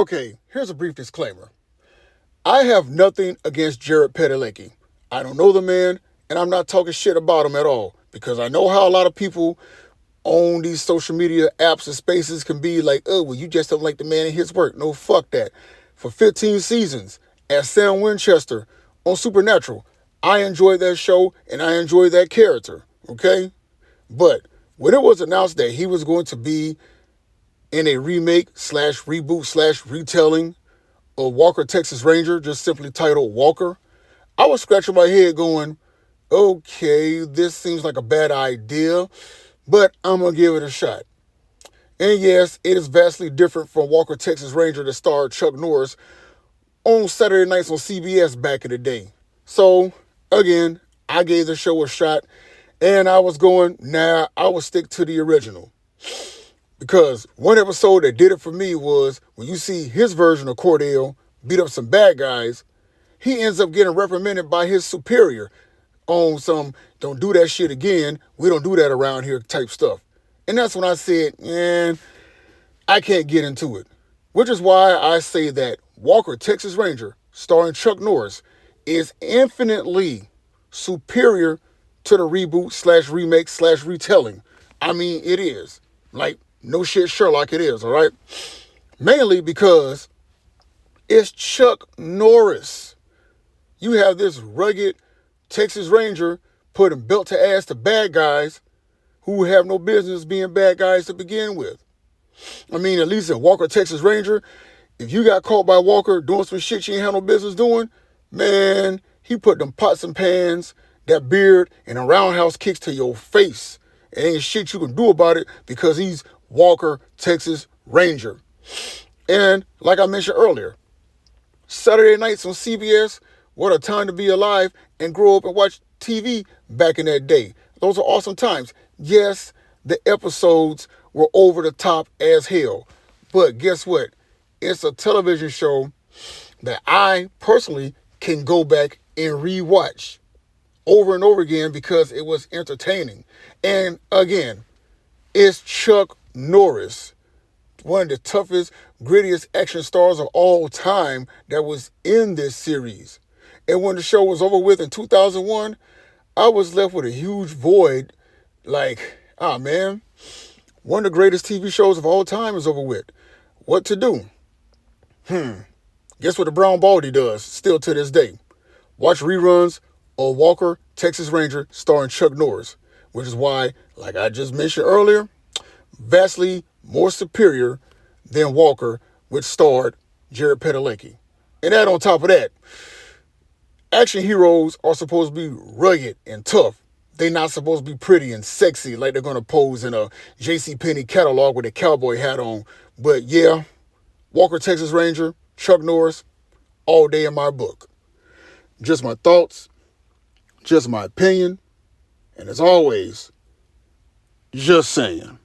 Okay, here's a brief disclaimer. I have nothing against Jared Padalecki. I don't know the man, and I'm not talking shit about him at all, because I know how a lot of people on these social media apps and spaces can be like, oh, well, you just don't like the man and his work. No, fuck that. For 15 seasons as Sam Winchester on Supernatural, I enjoyed that show and I enjoyed that character, okay? But when it was announced that he was going to be in a remake slash reboot slash retelling of Walker Texas Ranger, just simply titled Walker, I was scratching my head going, okay, this seems like a bad idea, but I'm going to give it a shot. And yes, it is vastly different from Walker Texas Ranger that starred Chuck Norris on Saturday nights on CBS back in the day. So, again, I gave the show a shot, and I was going, nah, I will stick to the original. Because one episode that did it for me was when you see his version of Cordell beat up some bad guys, he ends up getting reprimanded by his superior on some, don't do that shit again, we don't do that around here type stuff. And that's when I said, man, I can't get into it. Which is why I say that Walker Texas Ranger, starring Chuck Norris, is infinitely superior to the reboot slash remake slash retelling. I mean, it is. Like, no shit Sherlock it is, all right? Mainly because it's Chuck Norris. You have this rugged Texas Ranger putting belt to ass to bad guys who have no business being bad guys to begin with. I mean, at least in Walker Texas Ranger, if you got caught by Walker doing some shit you ain't had no business doing, man, he put them pots and pans, that beard, and the roundhouse kicks to your face. It ain't shit you can do about it because he's Walker Texas Ranger. And like I mentioned earlier, Saturday nights on CBS, what a time to be alive and grow up and watch TV back in that day. Those are awesome times. Yes, the episodes were over the top as hell. But guess what? It's a television show that I personally can go back and rewatch over and over again because it was entertaining. And again, it's Chuck Norris, one of the toughest, grittiest action stars of all time that was in this series. And when the show was over with in 2001, I was left with a huge void. Like, ah, man, one of the greatest TV shows of all time is over with. What to do? Guess what the Brown Baldy does still to this day? Watch reruns of Walker, Texas Ranger, starring Chuck Norris, which is why, like I just mentioned earlier, vastly more superior than Walker, which starred Jared Padalecki. And that on top of that, action heroes are supposed to be rugged and tough. They're not supposed to be pretty and sexy like they're going to pose in a JCPenney catalog with a cowboy hat on. But yeah, Walker Texas Ranger, Chuck Norris, all day in my book. Just my thoughts, just my opinion, and as always, just saying.